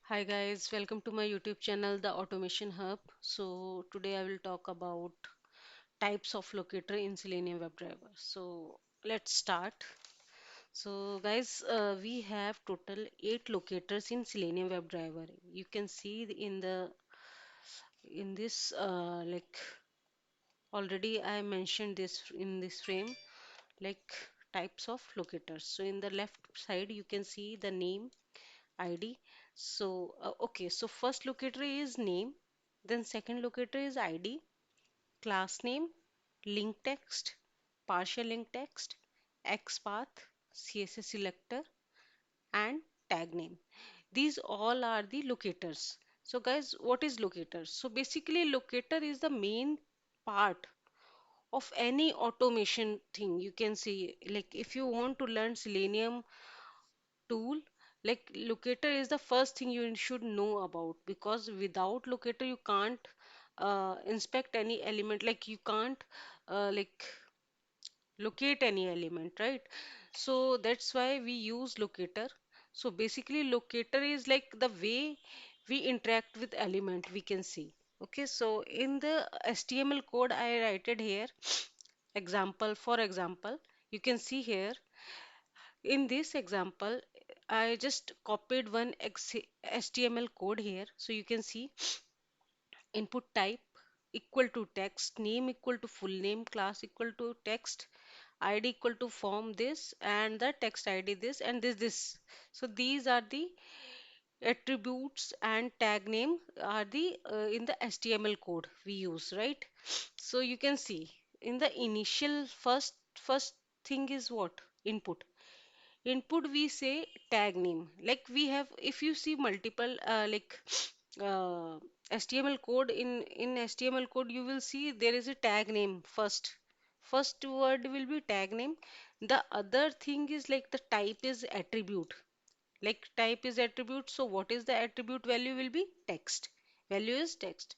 Hi guys, welcome to my YouTube channel, The Automation Hub. So today I will talk about types of locator in Selenium WebDriver. So let's start. So guys, we have total 8 locators in Selenium WebDriver. You can see in this already I mentioned this in this frame like types of locators. So in the left side you can see the name ID. So, okay, so first locator is name, then second locator is ID, class name, link text, partial link text, XPath, CSS selector, and tag name. These all are the locators. So, guys, what is locator? So, basically, locator is the main part of any automation thing. You can see, like, if you want to learn Selenium tool, like locator is the first thing you should know about, because without locator you can't inspect any element, like you can't like locate any element, right? So that's why we use locator. So basically locator is like the way we interact with element, we can see. Okay, so in the HTML code I write it here, example, for example, you can see here in this example, I just copied one HTML code here. So you can see input type equal to text, name equal to full name, class equal to text, ID equal to form this, and the text ID this, and this. So these are the attributes, and tag name are the in the HTML code we use, right? So you can see in the initial first thing is what? Input. Input we say tag name. Like we have, if you see multiple uh, HTML code, in HTML code you will see there is a tag name first. First word will be tag name. The other thing is like the type is attribute. Like type is attribute, so what is the attribute value will be text. Value is text.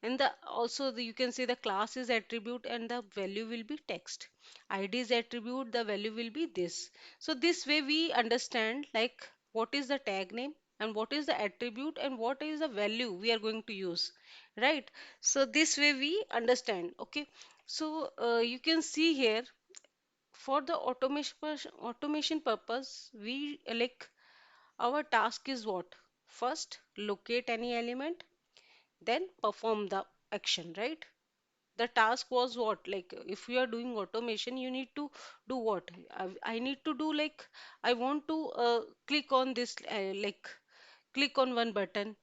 And the also you can say the class is attribute and the value will be text. ID is attribute, the value will be this. So this way we understand like what is the tag name and what is the attribute and what is the value we are going to use, right? So this way we understand. Okay, so you can see here for the automation purpose we like our task is what? First, locate any element, then perform the action, right? The task was what? Like, if you are doing automation, you need to do what? I need to do like, I want to click on this, click on one button,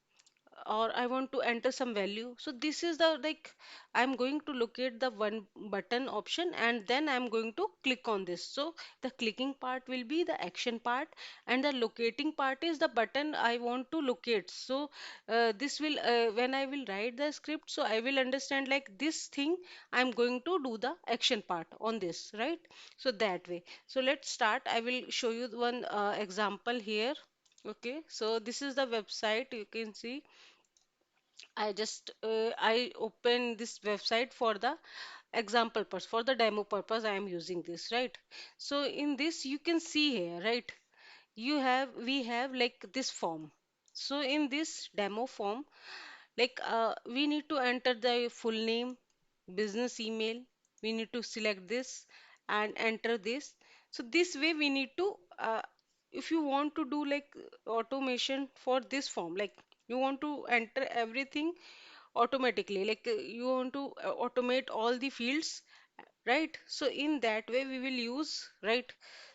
or I want to enter some value. So this is the like I'm going to locate the one button option and then I'm going to click on this. So the clicking part will be the action part and the locating part is the button I want to locate. So this will when I will write the script, so I will understand like this thing I'm going to do the action part on this, right? So that way. So let's start. I will show you one example here. Okay, so this is the website. You can see I open this website for the example purpose, for the demo purpose I am using this, right? So in this you can see here, right? We have like this form. So in this demo form, like we need to enter the full name, business email. We need to select this and enter this. So this way we need to, if you want to do like automation for this form, like you want to enter everything automatically, like you want to automate all the fields, right? So in that way we will use, right?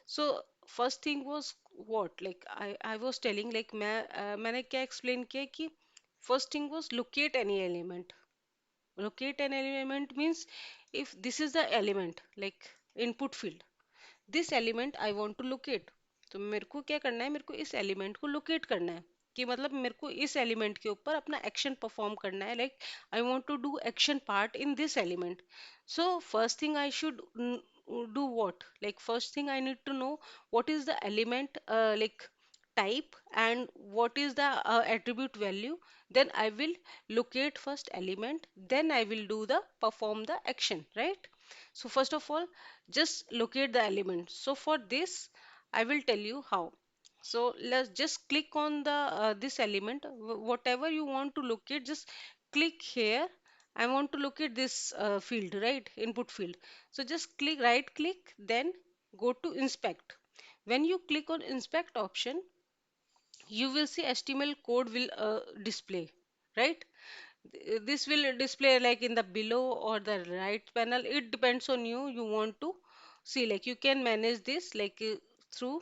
So first thing was what, like I was telling like मैंने क्या explain किया कि first thing was locate any element. Locate an element means if this is the element like input field, this element I want to locate, तो मेरे को क्या करना है, मेरे को इस एलिमेंट को लोकेट करना है, कि मतलब मेरे को इस एलिमेंट के ऊपर अपना एक्शन परफॉर्म करना है, like I want to do action part in this element. So first thing I should do what, like first thing I need to know what is the element like type and what is the attribute value. Then I will locate first element, then I will do the perform the action, right? So first of all, just locate the element. So for this, I will tell you how. So let's just click on the this element, whatever you want to locate, just click here. I want to locate this field, right? Input field. So just click, right click, then go to inspect. When you click on inspect option, you will see HTML code will display, right? This will display like in the below or the right panel. It depends on you. You want to see, like you can manage this like through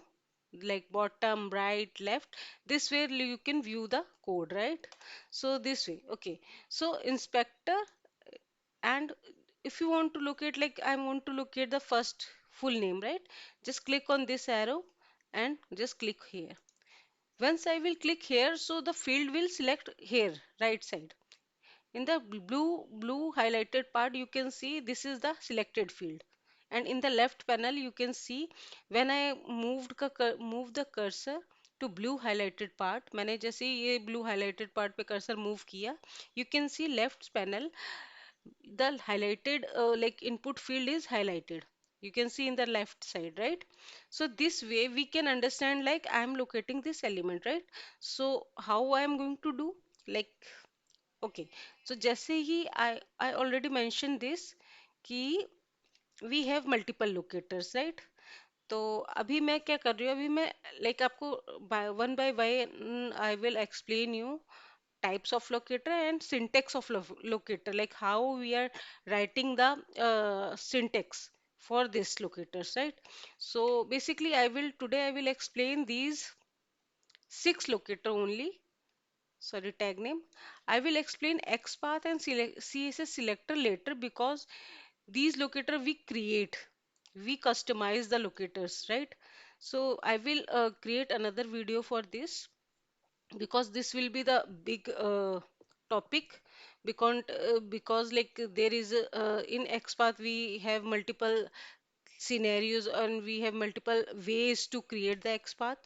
like bottom, right, left. This way you can view the code, right? So this way, okay. So inspector, and if you want to locate, like I want to locate the first full name, right? Just click on this arrow and just click here. Once I will click here, so the field will select here, right side. In the blue highlighted part, you can see this is the selected field. And in the left panel, you can see when I move the cursor to blue highlighted part, मैंने जैसे ये blue highlighted part पे cursor move किया, you can see left panel, the highlighted like input field is highlighted. You can see in the left side, right? So this way we can understand like I am locating this element, right? So how I am going to do? Like okay, so जैसे ही I already mentioned this कि we have multiple locators, right? तो अभी मैं क्या कर रही हूँ, अभी मैं like आपको by one I will explain you types of locator and syntax of locator, like how we are writing the syntax for this locators, right? So basically I will explain these six locator only. Sorry, tag name. I will explain XPath and CSS selector later because these locator we create, we customize the locators, right? So I will create another video for this because this will be the big topic, because like there is in XPath we have multiple scenarios and we have multiple ways to create the XPath,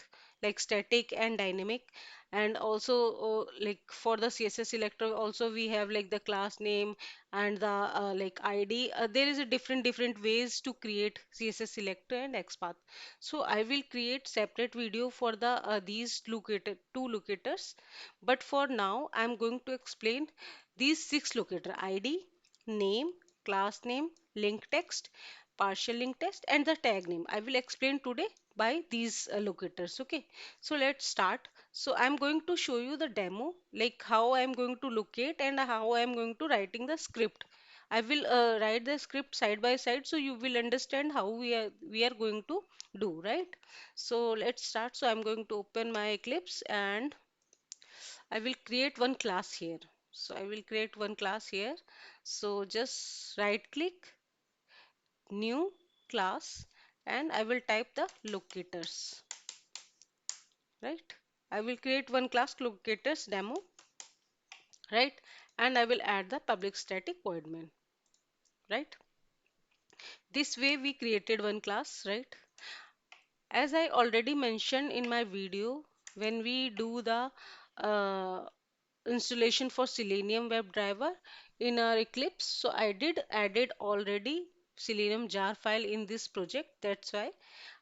like static and dynamic. And also like for the CSS selector also we have like the class name and the like ID. There is a different ways to create CSS selector and XPath. So I will create separate video for the these two locators. But for now I'm going to explain these six locator: ID, name, class name, link text, partial link text, and the tag name. I will explain today by these locators. Okay, so let's start. So I'm going to show you the demo, like how I'm going to locate and how I'm going to writing the script. I will write the script side by side so you will understand how we are going to do, right? So let's start. So I'm going to open my Eclipse and I will create one class here. So I will create one class here. So just right click, new class, and I will type the locators, right? I will create one class locators demo, right? And I will add the public static void main, right? This way we created one class, right? As I already mentioned in my video, when we do the uh, installation for Selenium WebDriver in our Eclipse, so I did added already Selenium jar file in this project. That's why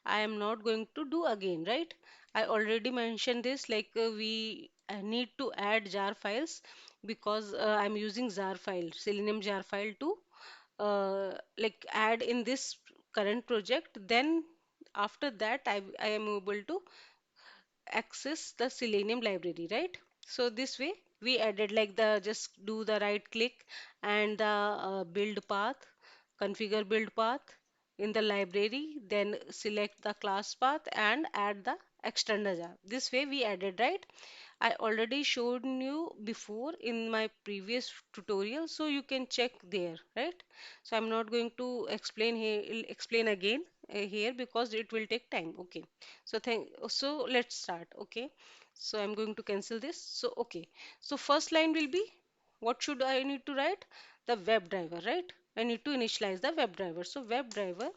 I am not going to do again, right? I already mentioned this, like we need to add jar files because I'm using jar file, Selenium jar file to like add in this current project. Then after that I am able to access the Selenium library, right? So this way we added like the just do the right click and the build path, configure build path in the library, then select the class path and add the external jar. This way we added, right? I already showed you before in my previous tutorial, so you can check there, right? So I'm not going to explain again here because it will take time. Okay. So let's start. Okay. So I'm going to cancel this. So okay. So first line will be, what should I need to write? The web driver, right? I need to initialize the web driver. So web driver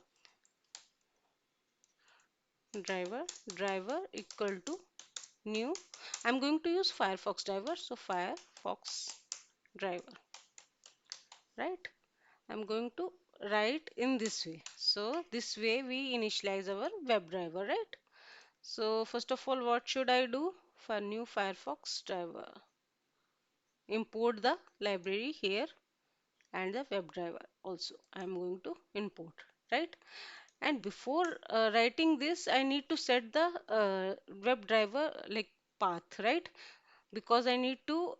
driver equal to new. I'm going to use Firefox driver. So Firefox driver, right? I'm going to write in this way. So this way we initialize our web driver, right? So first of all, what should I do? For new Firefox driver, import the library here and the WebDriver also. I'm going to import, right? And before writing this, I need to set the WebDriver like path, right? Because I need to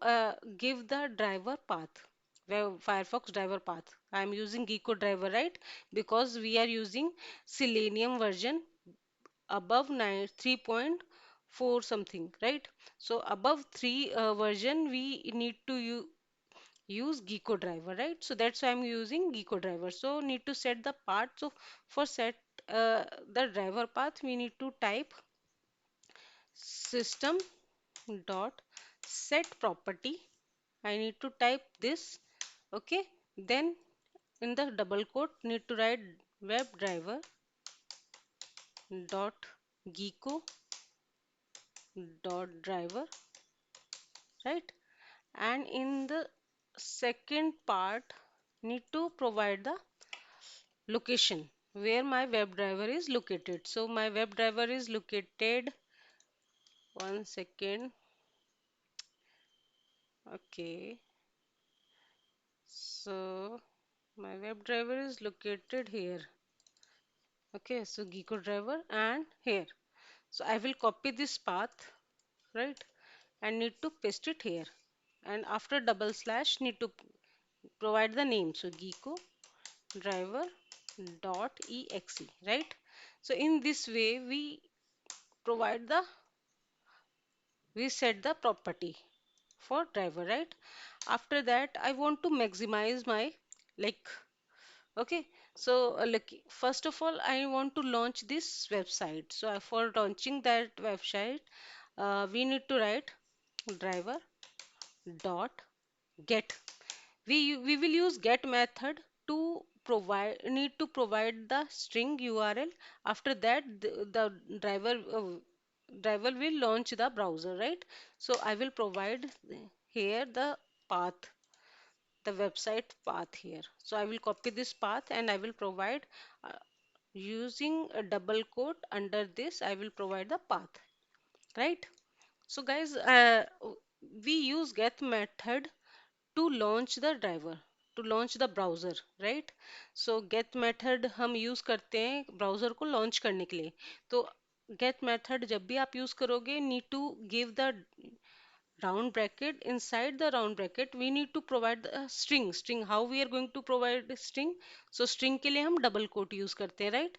give the driver path, Firefox driver path. I'm using Gecko driver, right? Because we are using Selenium version above 3.4 something, right? So above 3 version, we need to use Gecko driver, right? So that's why I'm using Gecko driver. So need to set the path. So for set the driver path, we need to type system dot set property. I need to type this, okay? Then in the double quote, need to write WebDriver dot Gecko dot driver, right? And in the second part, need to provide the location where my WebDriver is located. So my WebDriver is located, one second, okay. So my WebDriver is located here. Okay, so Gecko driver and here. So I will copy this path, right? And need to paste it here. And after double slash, need to provide the name. So Gecko driver dot exe, right? So in this way, provide the we set the property for driver, right? After that, I want to maximize my like okay. So like first of all, I want to launch this website. So for launching that website, we need to write driver dot get. We will use get method to provide the string URL. After that, the driver will launch the browser, right? So I will provide here the path, the website path here. So I will copy this path and I will provide uh, using a double quote under this. I will provide the path, right? So guys, we use get method to launch the driver, to launch the browser, right? So get method हम use करते हैं browser को launch करने के लिए. तो get method जब भी आप यूज करोगे, need to give the round bracket. Inside the round bracket we need to provide the string. How we are going to provide the string? So string के लिए हम double quote use करते हैं, right?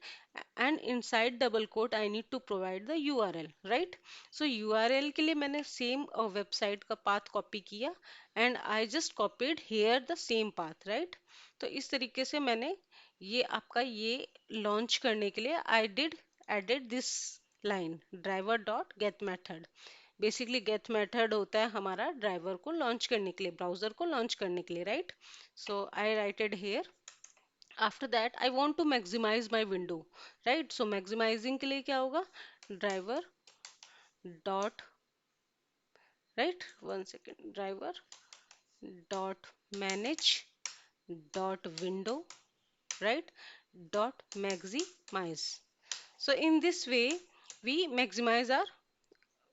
And inside double quote I need to provide the URL, right? So URL के लिए मैंने same website का path copy किया and I just copied here the same path, right? तो इस तरीके से मैंने ये आपका ये launch करने के लिए I did added this line driver dot get method. Basically get method होता है हमारा ड्राइवर को लॉन्च करने के लिए, ब्राउजर को लॉन्च करने के लिए, right? So I writed here. After that I want to maximize my window, right? सो मैक्सिमाइजिंग के लिए क्या होगा? Driver dot, right, one second, driver dot manage dot window, right, dot maximize. So in this way we maximize our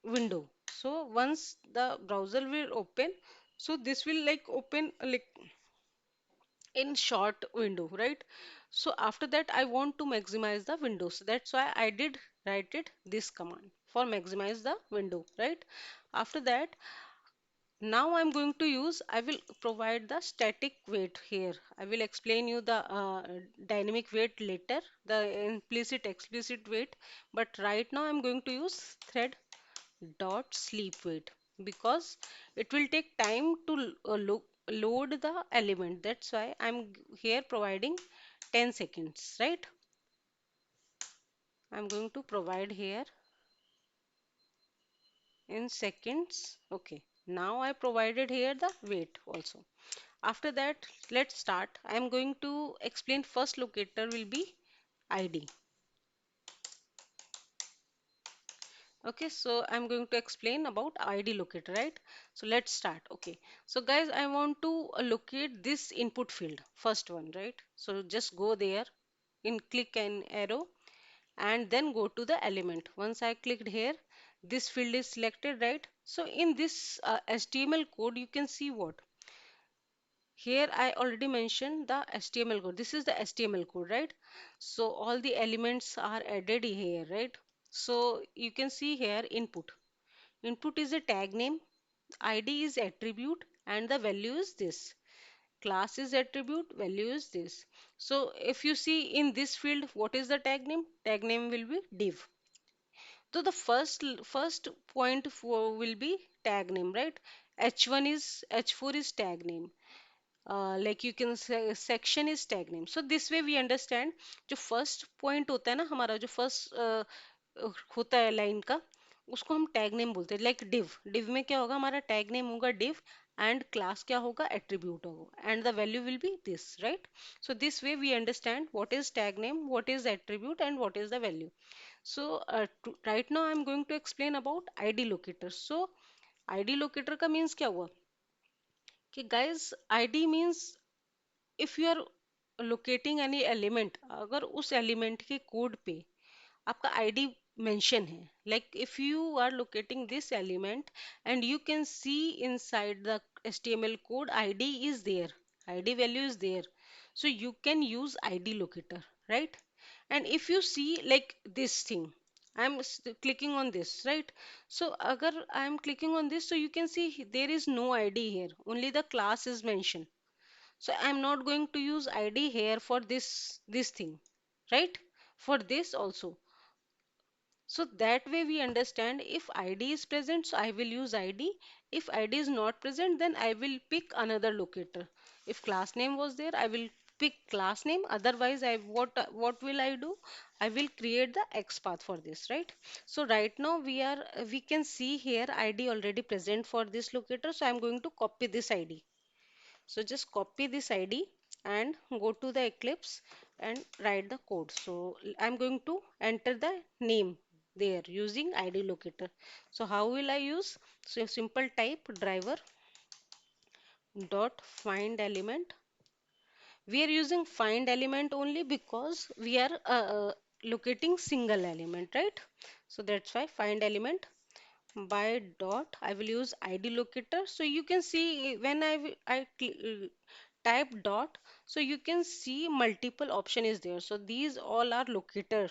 window. So once the browser will open, so this will like open like in short window, right? So after that I want to maximize the windows. That's why I did write it this command for maximize the window, right? After that, now I'm going to use, I will provide the static weight here. I will explain you the dynamic weight later, the implicit explicit weight. But right now I'm going to use thread dot sleep weight because it will take time to load the element. That's why I'm here providing 10 seconds, right? I'm going to provide here in seconds. Okay. Now I provided here the weight also. After that, let's start. I am going to explain first locator will be ID. Okay, so I'm going to explain about ID locator, right? So let's start. Okay, so guys, I want to locate this input field, first one, right? So just go there, in click an arrow and then go to the element. Once I clicked here, this field is selected, right? So in this HTML code, you can see what? Here I already mentioned the HTML code. This is the HTML code, right? So all the elements are added here, right? So you can see here input. Input is a tag name, ID is attribute, and the value is this. Class is attribute, value is this. So if you see in this field, what is the tag name? Tag name will be div. So the first point for will be tag name, right? H4 is tag name. Like you can say section is tag name. So this way we understand जो first point होता है ना हमारा जो first होता है line का उसको हम टैग नेम बोलते हैं लाइक डिव में क्या होगा हमारा टैग नेम होगा डिव एंड क्लास क्या होगा एट्रीब्यूट होगा and the value will be this right so this way we understand what is tag name what is attribute and what is the value so right now I am going to explain about ID locator so ID locator का means क्या हुआ कि guys ID means if you are locating any element अगर उस element के code पे आपका ID mention है like if you are locating this element and you can see inside the HTML code id is there, id value is there, so you can use id locator, right? And if you see like this thing, I'm clicking on this, right? So agar I'm clicking on this, so you can see there is no id here, only the class is mentioned. So I'm not going to use id here for this thing, right? For this also, so that way we understand if id is present, so I will use id. If id is not present, then I will pick another locator. If class name was there, I will pick class name. Otherwise, what will I do? I will create the XPath for this, right? So right now we can see here id already present for this locator. So I'm going to copy this id. So just copy this ID and go to the Eclipse and write the code. So I'm going to enter the name there using ID locator. So how will I use? So simple type driver dot find element. We are using find element only because we are locating single element, right? So that's why find element by dot I will use id locator. So you can see when type dot, so you can see multiple option is there. So these all are locator.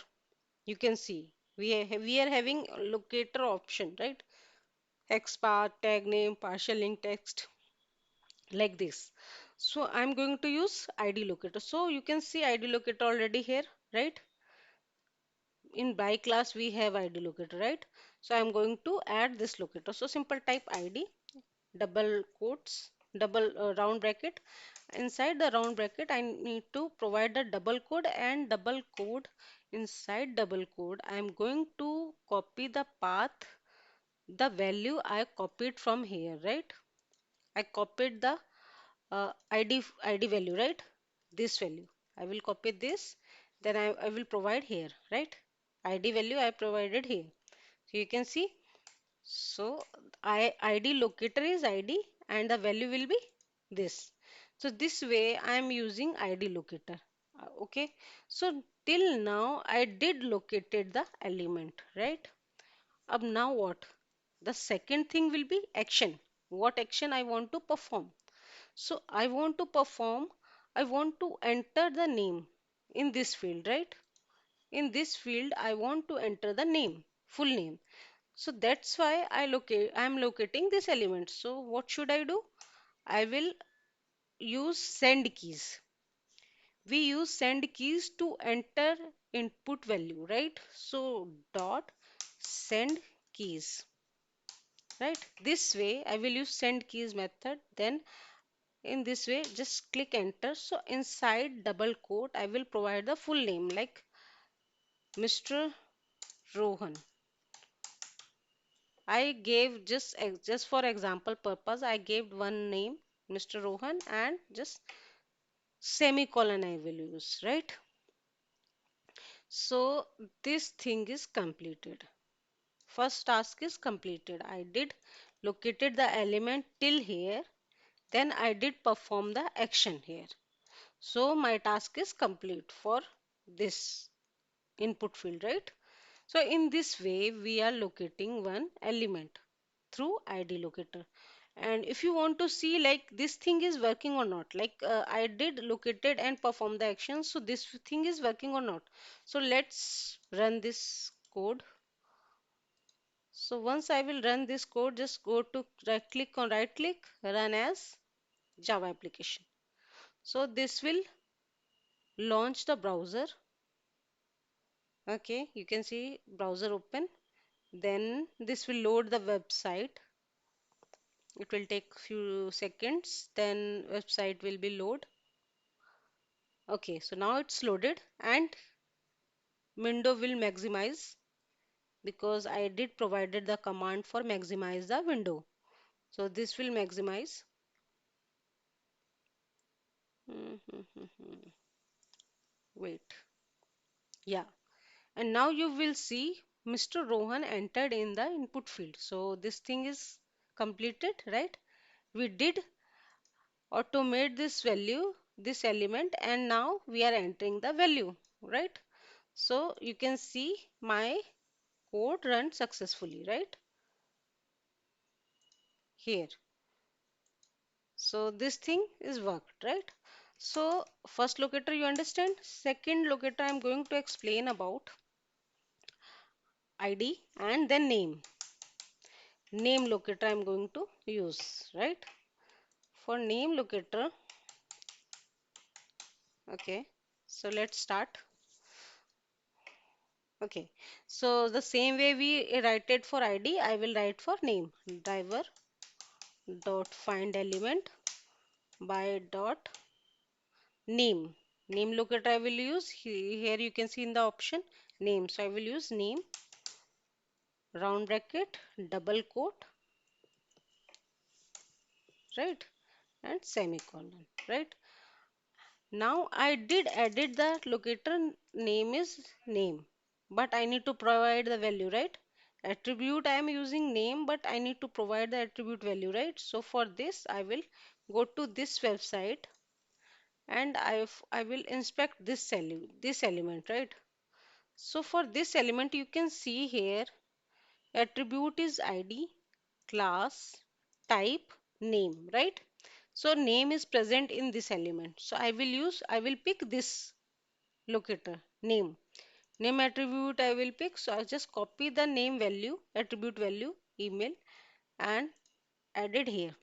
You can see we are having locator option, right? XPath, tag name, partial link text, like this. So I'm going to use id locator. So you can see id locator already here, right? In by class we have id locator, right? So I'm going to add this locator. So simple type id double quotes double round bracket. Inside the round bracket I need to provide the double code, and double code, inside double code I am going to copy the path, the value I copied from here, right? I copied the id value, right? This value I will copy this, then I will provide here, right? ID value I provided here. So you can see, so ID locator is ID and the value will be this. So this way I am using ID locator. Okay. So till now I did located the element, right? Up now what? The second thing will be action. What action I want to perform? So I want to enter the name in this field, right? In this field, I want to enter the name, full name. So that's why I am locating this element. So what should I do? I will use send keys. We use send keys to enter input value, right? So dot send keys, right? This way I will use send keys method. Then in this way, just click enter. So inside double quote, I will provide the full name like Mr. Rohan. I gave just for example purpose, I gave one name, Mr. Rohan, and just semicolon I will use, right? So this thing is completed. First task is completed. I did located the element till here, then I did perform the action here. So my task is complete for this. input field, right? So in this way, we are locating one element through ID locator. And if you want to see like this thing is working or not, like I did located and perform the action, so this thing is working or not. So let's run this code. So once I will run this code, just go to right click, run as Java application. So this will launch the browser. Okay, you can see browser open. Then this will load the website. It will take few seconds. Then website will be load. Okay, so now it's loaded and window will maximize because I did provided the command for maximize the window. So this will maximize. Wait. Yeah. And now you will see Mr. Rohan entered in the input field. So this thing is completed, right? We did automate this value, this element, and now we are entering the value, right? So you can see my code run successfully, right? Here. So this thing is worked, right? So first locator you understand. Second locator I'm going to explain about ID and then name. Name locator I'm going to use, right? For name locator, okay. So let's start. Okay. So the same way we write it for ID, I will write for name. Driver dot find element by dot name. Name locator I will use. Here you can see in the option name. So I will use name, round bracket, double quote, right? And semicolon, right? Now I did edit the locator name is name, but I need to provide the value, right? Attribute I am using name, but I need to provide the attribute value, right? So for this I will go to this website and I will inspect this element, right? So for this element you can see here attribute is ID, class, type, name, right? So name is present in this element. So I will pick this locator, name. Name attribute I will pick. So I just copy the name value, attribute value, email and add it here,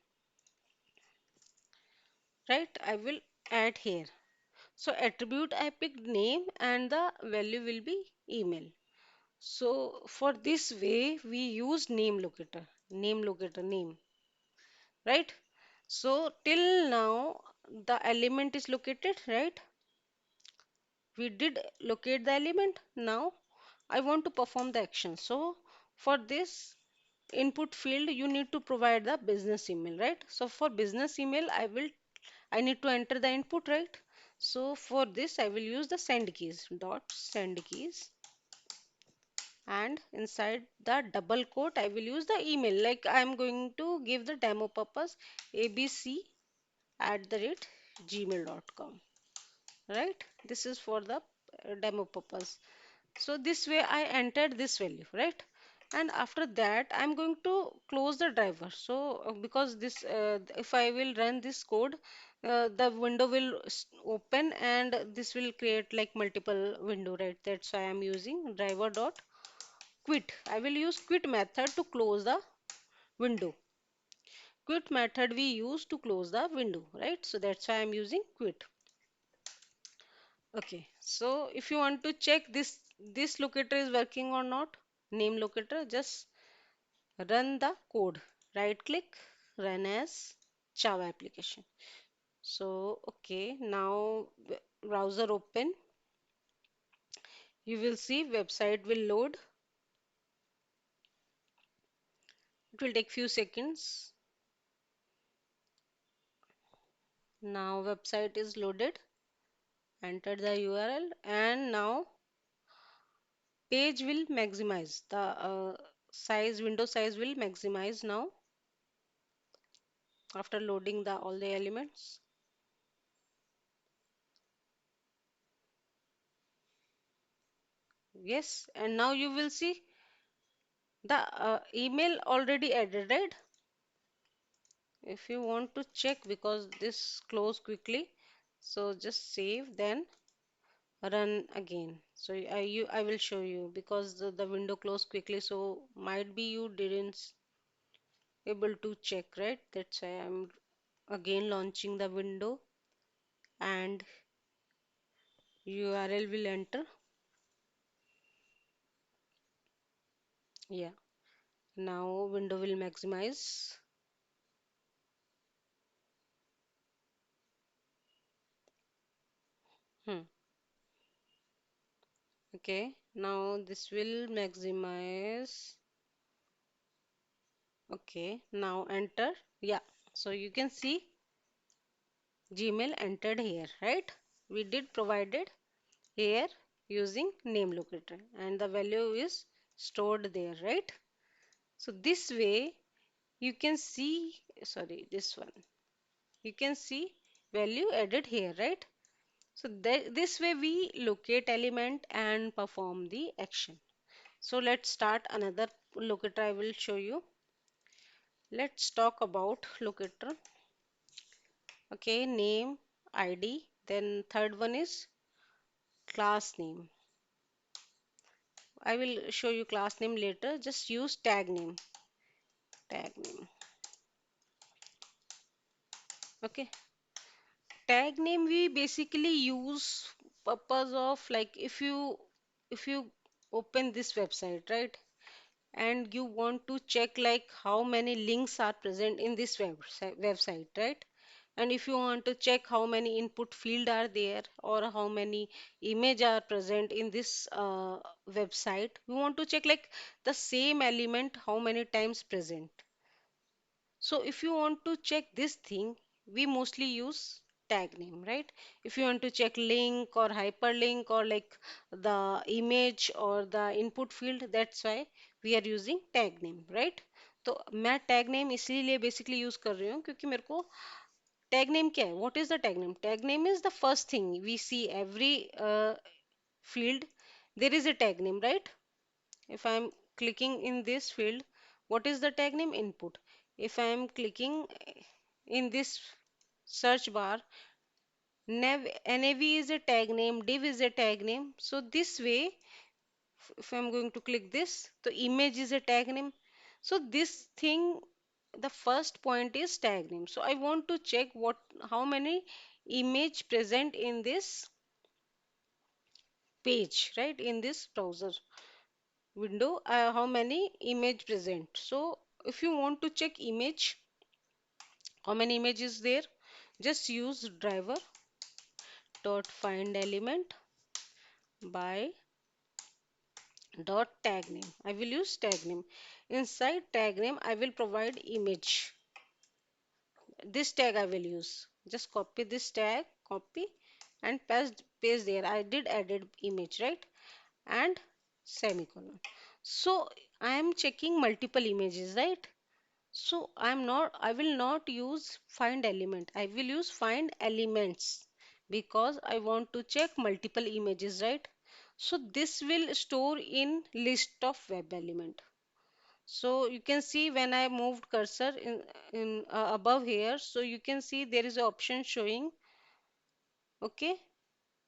right? I will add here. So attribute I picked name and the value will be email. So for this way we use name locator, name, right? So till now the element is located, right? We did locate the element. Now I want to perform the action. So for this input field you need to provide the business email, right? So for business email I need to enter the input, right? So for this I will use the send keys dot send keys and inside the double quote I will use the email, like I am going to give the demo purpose abc@gmail.com, right? This is for the demo purpose. So this way I entered this value, right? And after that I'm going to close the driver. So because this if I will run this code, the window will open and this will create like multiple window, right? That's why I'm using driver dot quit. I will use quit method to close the window. Quit method we use to close the window, right? So that's why I'm using quit. Okay, so if you want to check this locator is working or not, name locator, just run the code. Right click, run as Java application. So okay, now browser open. You will see website will load. It will take few seconds. Now website is loaded. Enter the URL and now page will maximize. The window size will maximize now after loading the all the elements. Yes, and now you will see the email already added, right? If you want to check, because this close quickly, so just save, then run again. So I will show you, because the window closed quickly, so might be you didn't able to check, right? That's why I'm again launching the window, and URL will enter. Yeah, now window will maximize. Hmm. Okay, now this will maximize. Okay, now enter. Yeah, so you can see Gmail entered here, right? We did provided here using name locator, and the value is stored there, right? So this way you can see, sorry, this one, you can see value added here, right? So this way we locate element and perform the action. So let's start another locator. I will show you. Let's talk about locator. Okay, name, ID. Then third one is class name. I will show you class name later. Just use tag name. Tag name. Okay. Tag name we basically use purpose of, like, if you open this website, right? And you want to check like how many links are present in this website, right? And if you want to check how many input field are there, or how many image are present in this website, we want to check like the same element how many times present. So if you want to check this thing, we mostly use tag name, right? If you want to check link or hyperlink, or like the image or the input field, that's why we are using tag name, right? तो मैं tag name इसीलिए basically use कर रही हूँ क्योंकि मेरे को tag name क्या है, what is the tag name? Tag name is the first thing we see every field. There is a tag name, right? If I am clicking in this field, what is the tag name? Input. If I am clicking in this search bar, nav is a tag name, div is a tag name. So this way, if I'm going to click this, the image is a tag name. So this thing, the first point is tag name. So I want to check how many image present in this page, right? In this browser window, how many image present. So if you want to check image, how many images there, just use driver dot find element by dot tag name. I will use tag name. Inside tag name I will provide image. This tag I will use. Just copy this tag, copy, and paste there. I did added image, right? And semicolon. So I am checking multiple images, right? So I will not use find element. I will use find elements, because I want to check multiple images, right? So this will store in list of web element. So you can see when I moved cursor in above here, so you can see there is an option showing, okay,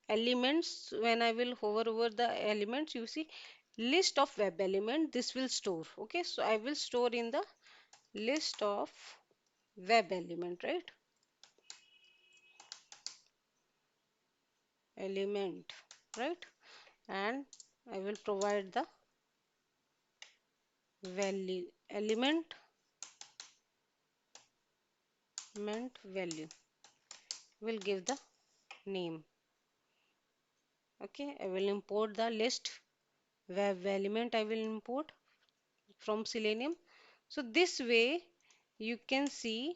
elements. When I will hover over the elements, you see list of web element, this will store. Okay, so I will store in the list of web element, right? Element, right? And I will provide the value, element value, will give the name. Okay, I will import the list web element. I will import from Selenium. So this way you can see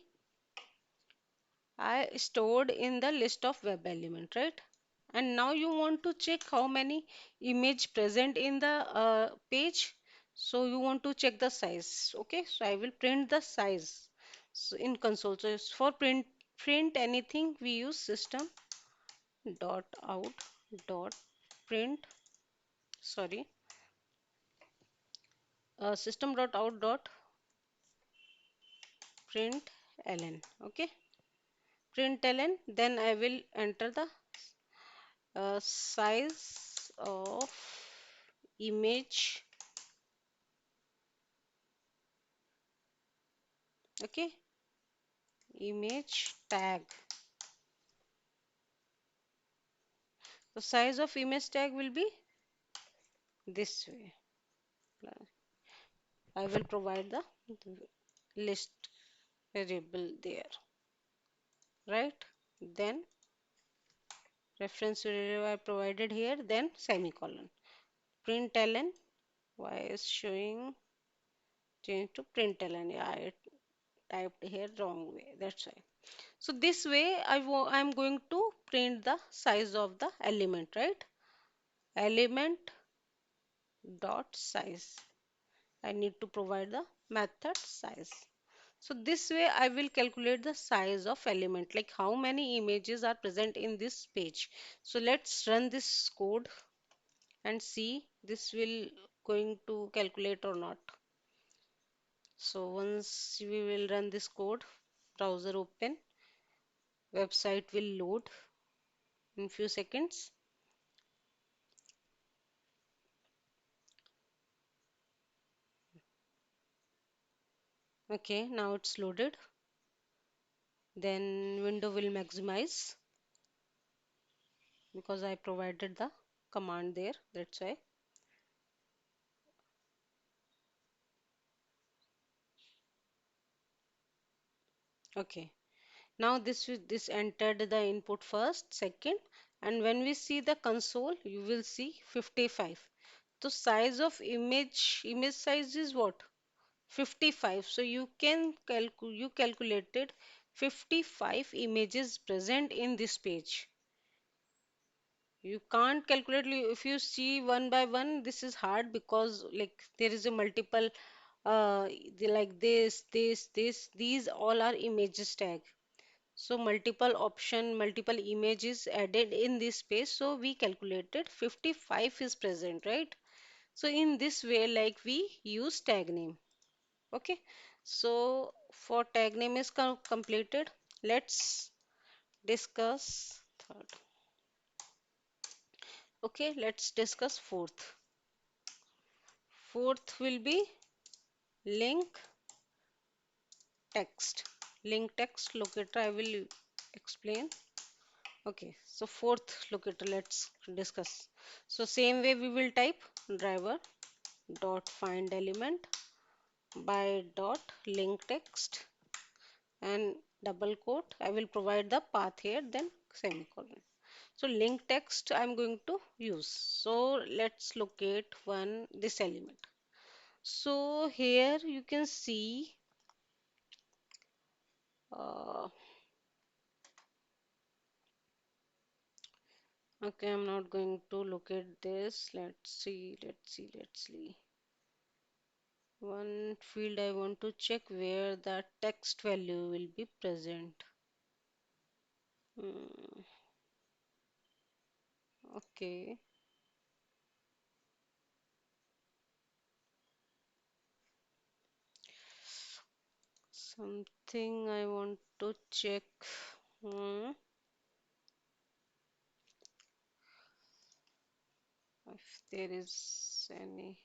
I stored in the list of web element, right? And now you want to check how many image present in the page. So you want to check the size. Okay, so I will print the size, so in console. So for print anything, we use system dot out dot print sorry, system.out.println. Okay, println. Then I will enter the size of image. Okay, image tag. The size of image tag will be this way. I will provide the list variable there, right? Then reference variable I provided here, then semicolon. Println, why is showing change to println? Yeah, I typed here wrong way. That's why. So this way I'm going to print the size of the element, right? Element dot size. I need to provide the method size. So this way I will calculate the size of element, like how many images are present in this page. So let's run this code and see this will going to calculate or not. So once we will run this code, browser open, website will load in few seconds. Okay, now it's loaded. Then window will maximize because I provided the command there. That's why. Okay. Now this entered the input first, second, and when we see the console, you will see 55. So size of image size is what? 55. So you can calculated 55 images present in this page. You can't calculate if you see one by one. This is hard because like there is a multiple like this these all are images tag. So multiple option, multiple images added in this space. So we calculated 55 is present, right? So in this way, like we use tag name. Okay. So for tag name is completed. Let's discuss third. Okay, let's discuss fourth. Fourth will be link text. Link text locator I will explain. Okay, so fourth locator let's discuss. So same way we will type driver dot find element by dot link text and double quote. I will provide the path here, then semicolon. So link text I'm going to use. So let's locate one this element. So here you can see uh, okay, I'm not going to locate this. Let's see. One field I want to check where the text value will be present. Hmm, okay, something I want to check. Hmm, if there is any.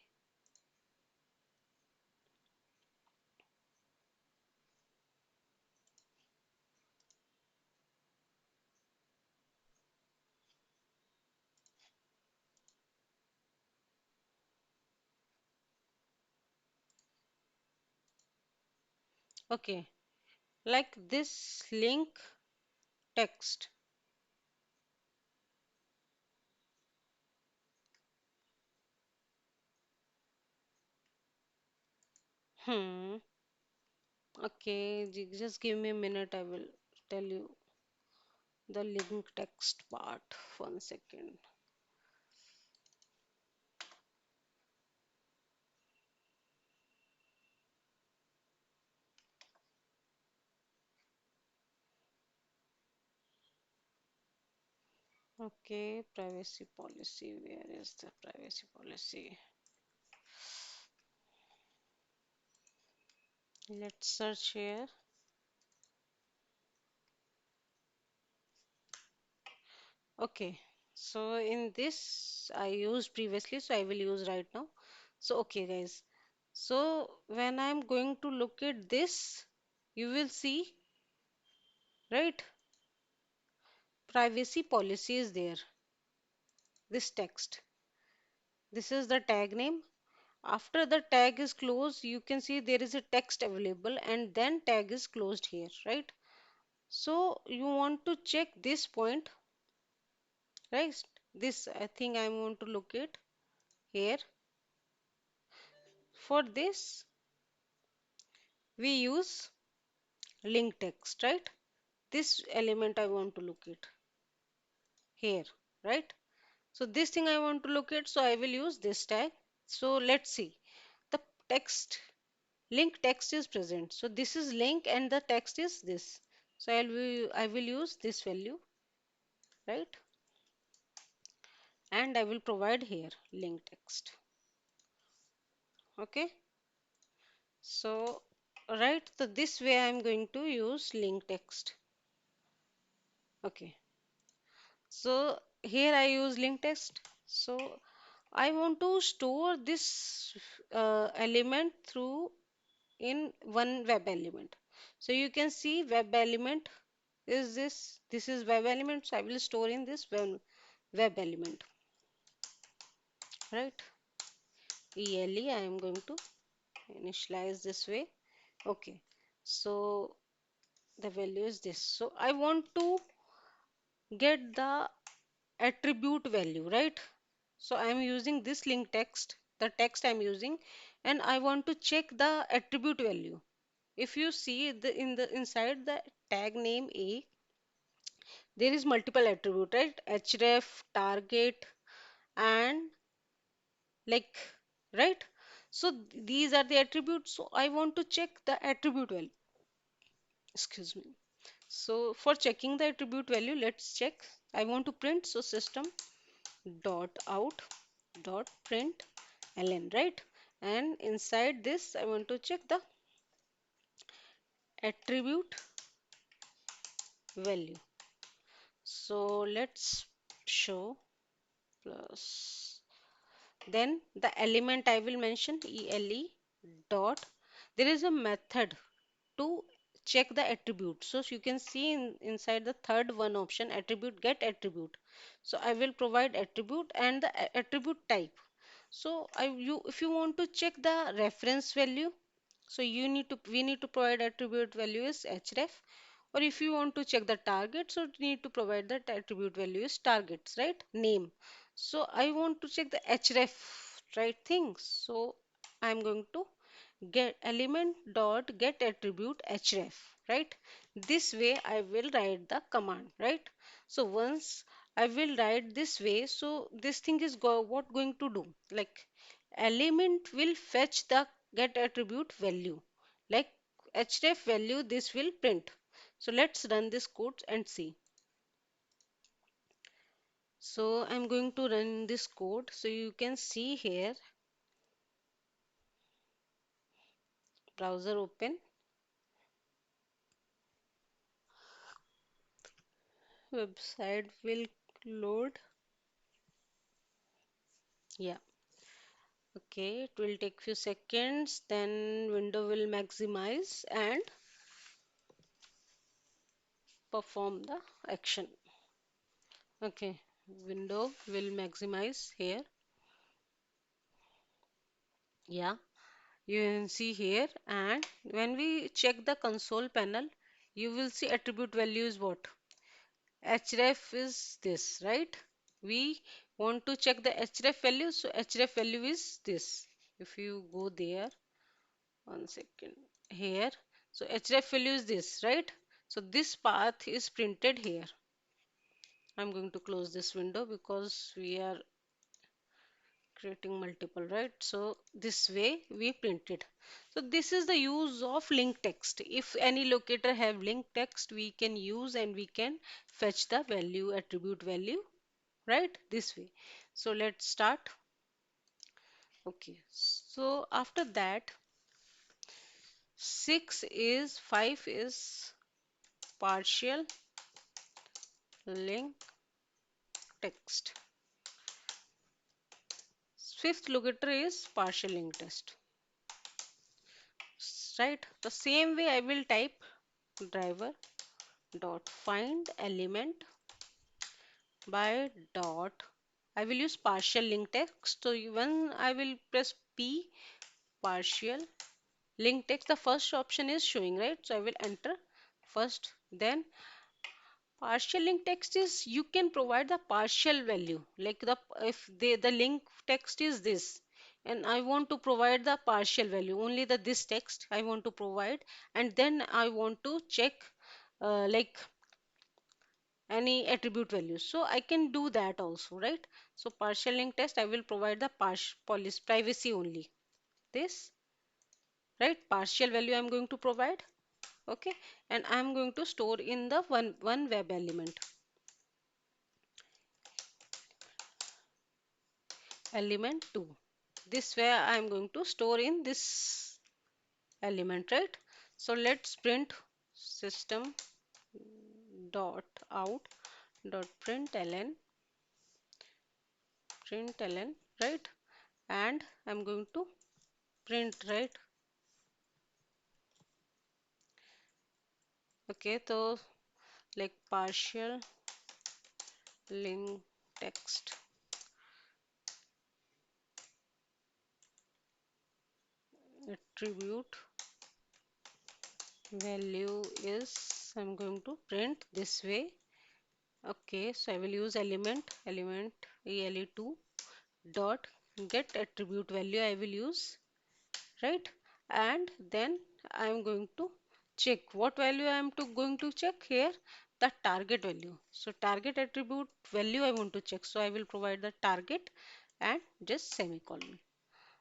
Okay, like this link text. Hmm. Okay, just give me a minute. I will tell you the link text part. 1 second. Okay, privacy policy. Where is the privacy policy? Let's search here. Okay, so in this I used previously, so I will use right now. So, okay, guys. So, when I'm going to look at this, you will see, right? Privacy policy is there. This text. This is the tag name. After the tag is closed, you can see there is a text available and then tag is closed here, right? So you want to check this point, right? This I think I want to look at here. For this, we use link text, right? This element I want to look at here, right? So this thing I want to look at, so I will use this tag. So let's see. The text link text is present. So this is link and the text is this. So I will use this value, right? And I will provide here link text. Okay. So right, so this way I am going to use link text. Okay. So here I use link text. So I want to store this element through in one web element. So you can see web element is this. This is web element. So I will store in this web element, right? ELE I am going to initialize this way. Okay. So the value is this. So I want to get the attribute value, right? So I am using this link text, the text I am using, and I want to check the attribute value. If you see the inside the tag name A, there is multiple attribute, right? Href, target, and like, right? So these are the attributes. So I want to check the attribute value. Excuse me. So for checking the attribute value, let's check. I want to print, so system dot out dot print ln, right? And inside this I want to check the attribute value. So let's show plus, then the element I will mention ele dot, there is a method to check the attribute. So you can see inside the third one option, attribute, get attribute. So I will provide attribute and the attribute type. So if you want to check the reference value, so we need to provide attribute value is href, or if you want to check the target, so you need to provide that attribute value is targets, right? Name. So I want to check the href, right things. So I'm going to get element dot get attribute href, right? This way I will write the command, right? So once I will write this way, so this thing is what going to do, like element will fetch the get attribute value, like href value, this will print. So let's run this code and see. So I'm going to run this code, so you can see here, browser open, website will load. Yeah. Okay, it will take few seconds, then window will maximize and perform the action. Okay, window will maximize here. Yeah, you can see here, and when we check the console panel, you will see attribute value is what? Href is this, right? We want to check the href value, so href value is this. If you go there, one second, here, so href value is this, right? So this path is printed here. I'm going to close this window because we are creating multiple, right? So this way we printed. So this is the use of link text. If any locator have link text, we can use and we can fetch the value, attribute value right? This way. So let's start. Okay, so after that, 5 is partial link text. Fifth locator is partial link text, right? The same way I will type driver dot find element by dot. I will use partial link text. So when I will press P, partial link text, the first option is showing, right? So I will enter first. Then partial link text is you can provide the partial value, like the link text is this, and I want to provide the partial value, only the this text I want to provide, and then I want to check like any attribute value. So I can do that also, right? So partial link test, I will provide the policy privacy only. This, right? Partial value I'm going to provide. Okay. And I'm going to store in the one web element. Element 2. This way I'm going to store in this element, right? So let's print system dot out dot println, right? And I'm going to print, right? Okay, so like partial link text attribute value is I'm going to print this way. Okay, so I will use element ele2 dot get attribute value I will use, right? And then I am going to check what value I am going to check here, the target value. So target attribute value I want to check, so I will provide the target and just semicolon.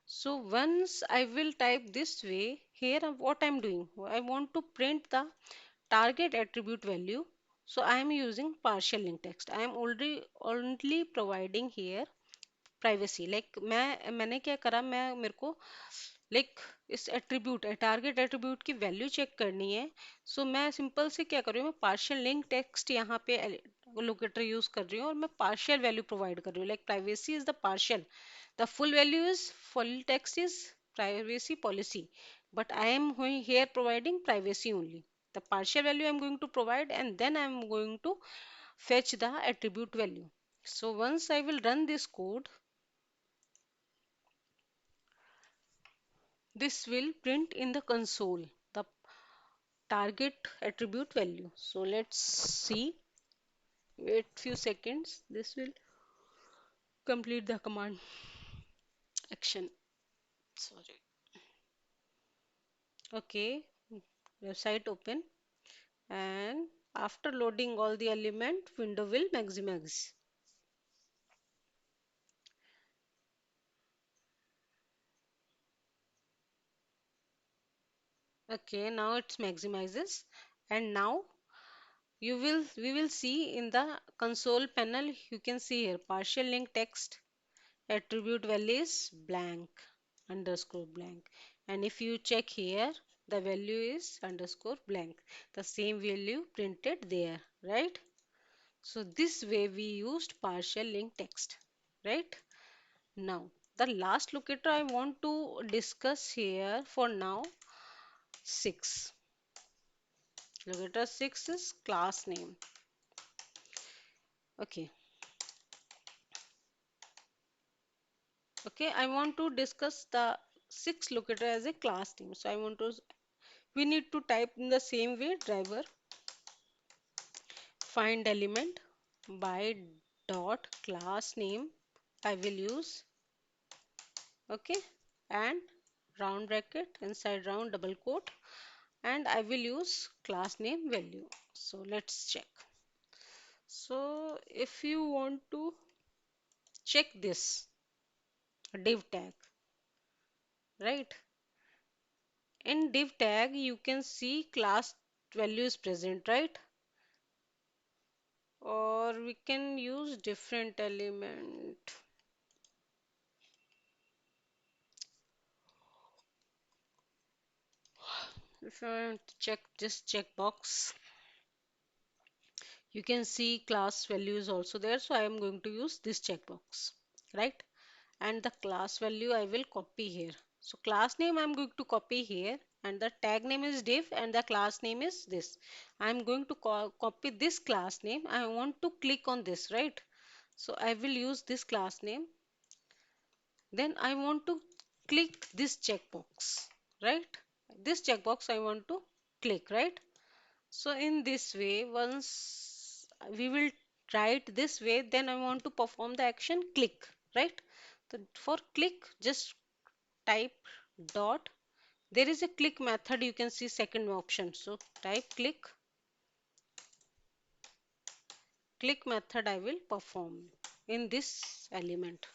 So once I will type this way, here what I'm doing, I want to print the target attribute value. So I am using partial link text. I am already only providing here privacy like मैंने क्या करा, मेरे को like इस attribute target attribute की value check करनी है. सो मैं सिंपल से क्या कर रही हूँ, मैं पार्शियल लिंक टेक्स्ट यहाँ पे लोकेटर यूज कर रही हूँ और मैं पार्शियल वैल्यू प्रोवाइड कर रही हूँ. Like privacy is the partial, the full value is full text is privacy policy, but I am here providing privacy only. The partial value I am going to provide, and then I am going to fetch the attribute value. So once I will run this code, this will print in the console the target attribute value. So let's see. Wait few seconds. This will complete the command action. Sorry. Okay. Website open, and after loading all the element, window will maximize. Okay, now it's maximizes, and now we will see in the console panel. You can see here partial link text attribute value is blank underscore blank, and if you check here the value is underscore blank, the same value printed there, right? So this way we used partial link text, right? Now the last locator I want to discuss here for now, 6. Locator 6 is class name. Okay, okay, I want to discuss the 6 locator as a class name. So I want to, we need to type in the same way driver find element by dot class name I will use. Okay, and round bracket inside round double quote, and I will use class name value. So let's check. So if you want to check this div tag, right? In div tag you can see class value is present, right? or we can use different element. If I want to check this checkbox, you can see class value is also there, so I am going to use this checkbox, right? And the class value I will copy here. So class name I'm going to copy here, and the tag name is div and the class name is this. I'm going to copy this class name. I want to click on this, right? So I will use this class name. Then I want to click this checkbox, right? This checkbox I want to click, right? So in this way, once we will write this way, then I want to perform the action click, right? So for click, just type dot. There is a click method. You can see second option. So type click. Click method I will perform in this element.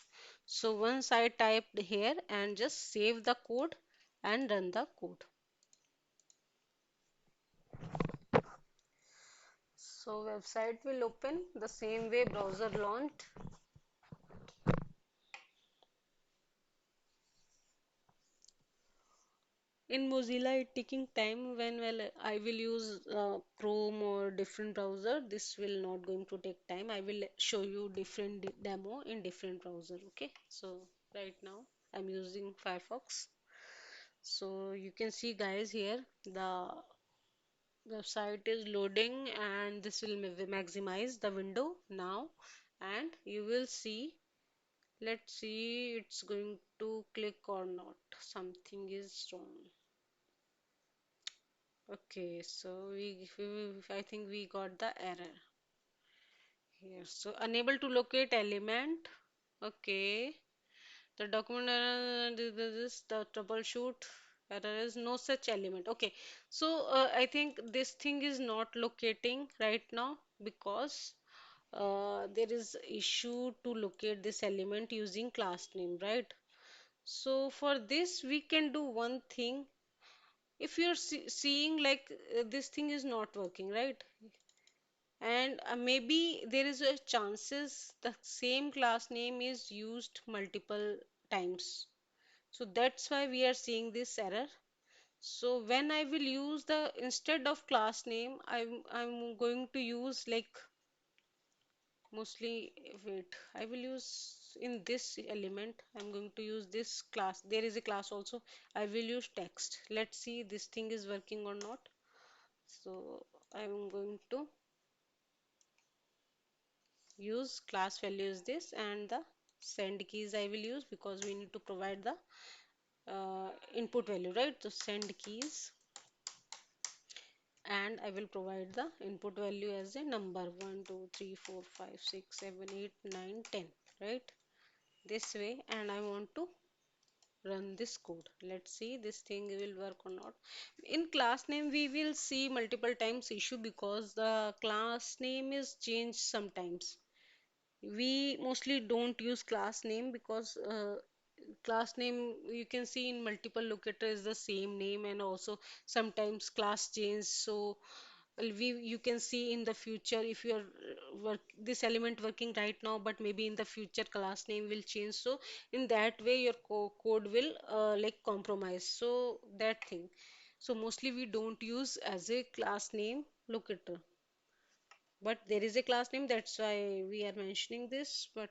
So once I typed here and just save the code and run the code. So website will open the same way browser launched. In Mozilla, it taking time when I will use Chrome or different browser. This will not going to take time. I will show you different demo in different browser. Okay. So right now I'm using Firefox. So you can see guys here the website is loading and this will maximize the window now, and you will see. Let's see it's going to click or not. Something is wrong. Okay, so I think we got the error here. So unable to locate element. Okay, the document this the troubleshoot error is no such element. Okay, so I think this thing is not locating right now because there is issue to locate this element using class name, right? So for this we can do one thing. If you're seeing like this thing is not working, right? And maybe there is a chances the same class name is used multiple times, so that's why we are seeing this error. So when I will use the instead of class name, I'm going to use like mostly, wait, I will use in this element, I'm going to use this class. There is a class also. I will use text. Let's see this thing is working or not. So I'm going to use class value is this, and the send keys I will use because we need to provide the input value, right? So send keys, and I will provide the input value as a number 1 2 3 4 5 6 7 8 9 10, right? This way, and I want to run this code. Let's see this thing will work or not. In class name we will see multiple times issue because the class name is changed sometimes. We mostly don't use class name because class name you can see in multiple locator is the same name, and also sometimes class change. So we you can see in the future if you are work this element working right now, but maybe in the future class name will change. So in that way your code will like compromise. So that thing. So mostly we don't use as a class name locator, but there is a class name, that's why we are mentioning this. But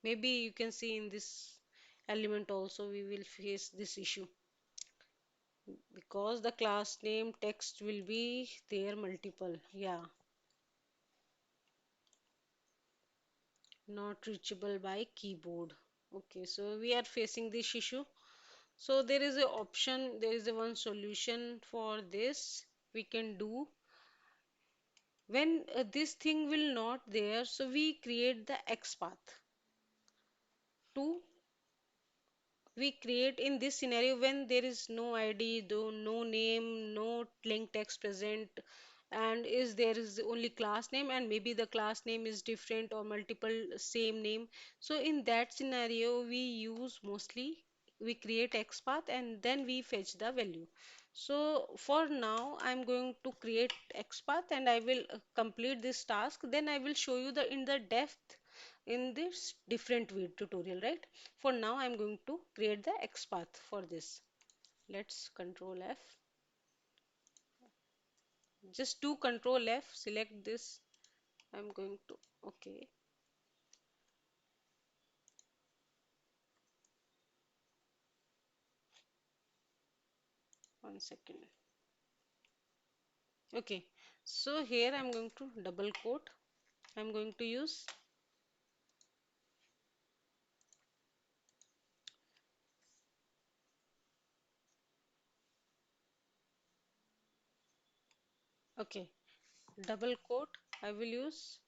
maybe you can see in this element also we will face this issue because the class name text will be there multiple. Yeah, not reachable by keyboard. Okay, so we are facing this issue. So there is a option, there is a one solution for this we can do. When this thing will not there, so we create the XPath to we create in this scenario when there is no id, though no name, no link text present, and is there is only class name, and maybe the class name is different or multiple same name. So in that scenario we use mostly we create xpath and then we fetch the value. So for now, I'm going to create XPath and I will complete this task. Then I will show you the in the depth in this different video tutorial, right? For now, I'm going to create the XPath for this. Let's Control F. Just do Control F, select this. I'm going to, okay, 1 second. Okay, so here I'm going to double quote. I'm going to use, okay, double quote. I will use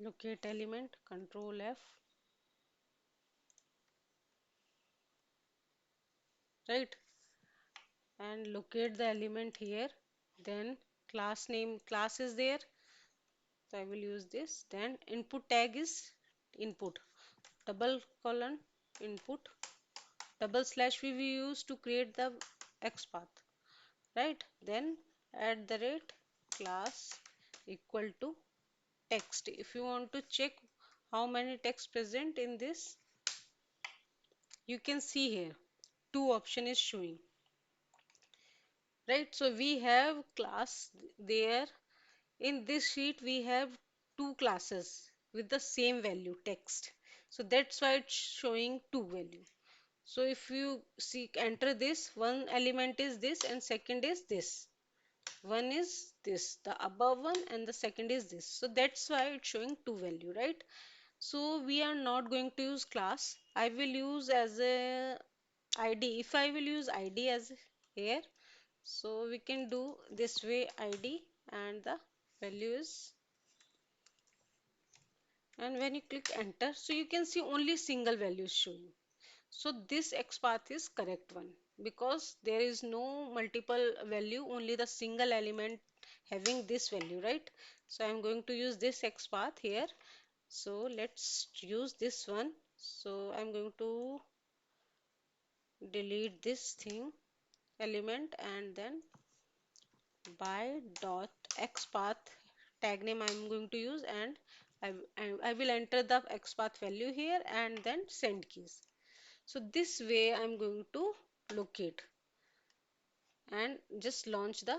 locate element, Control F, right? And locate the element here. Then class name, class is there. So I will use this. Then input tag is input. Double colon input. Double slash we will use to create the XPath. Right? Then at the rate class equal to text. If you want to check how many text present in this, you can see here two option is showing, right? So we have class there. In this sheet we have two classes with the same value text. So that's why it's showing two value. So if you see enter this, one element is this and second is this. One is this, the above one, and the second is this. So that's why it's showing two value, right? So we are not going to use class. I will use as a ID. If I will use ID as here, so we can do this way ID and the value is, and when you click enter, so you can see only single value is showing. So this XPath is correct one because there is no multiple value, only the single element having this value, right? So I'm going to use this XPath here. So let's use this one. So I'm going to delete this thing element and then by dot XPath tag name I'm going to use, and I will enter the XPath value here and then send keys. So this way I'm going to locate and just launch the,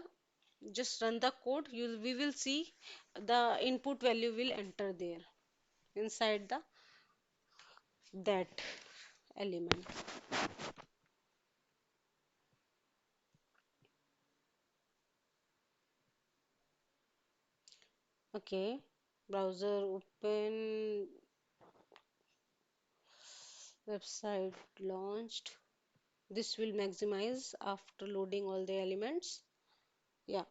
just run the code. We will see the input value will enter there inside the that element. Okay, browser open, website launched. This will maximize after loading all the elements. Yeah,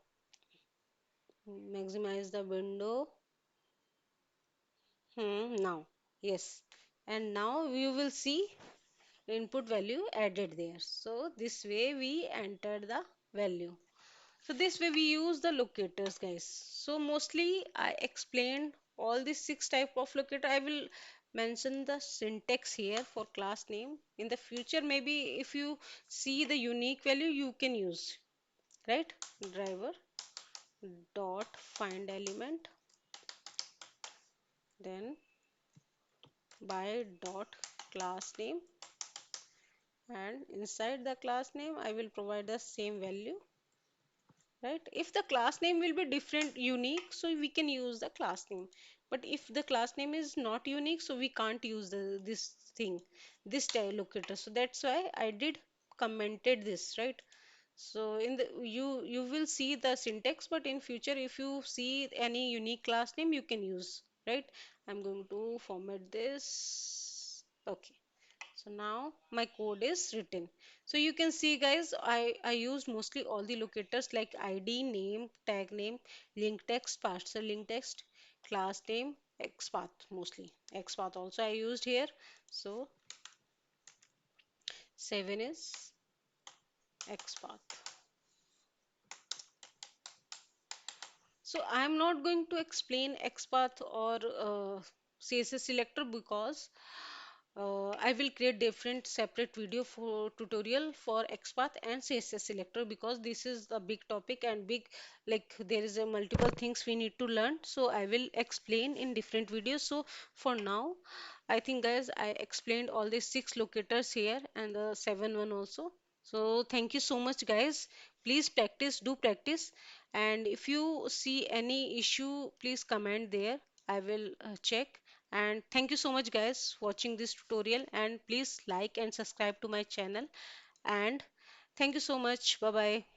maximize the window. Now, yes, and now you will see input value added there. So this way we enter the value. So this way we use the locators, guys. So mostly I explained all these six type of locator. I will mention the syntax here for class name. In the future, maybe if you see the unique value, you can use, right? Driver dot find element, then by dot class name, and inside the class name I will provide the same value, right? If the class name will be different unique, so we can use the class name, but if the class name is not unique, so we can't use this thing, this tile locator. So that's why I did commented this, right? So in the you will see the syntax, but in future if you see any unique class name you can use, right? I'm going to format this. Okay, so now my code is written. So you can see, guys, I used mostly all the locators like ID, name, tag name, link text, parser link text, class name, XPath mostly. XPath also I used here. So 7 is XPath. So I'm not going to explain XPath or CSS selector because I will create different separate video for tutorial for XPath and CSS selector because this is a big topic and big, like there is a multiple things we need to learn. So I will explain in different videos. So for now, I think guys I explained all the six locators here and the seven one also. So thank you so much guys. Please practice, do practice. And if you see any issue, please comment there. I will check. And thank you so much guys watching this tutorial, and please like and subscribe to my channel. And thank you so much. Bye bye.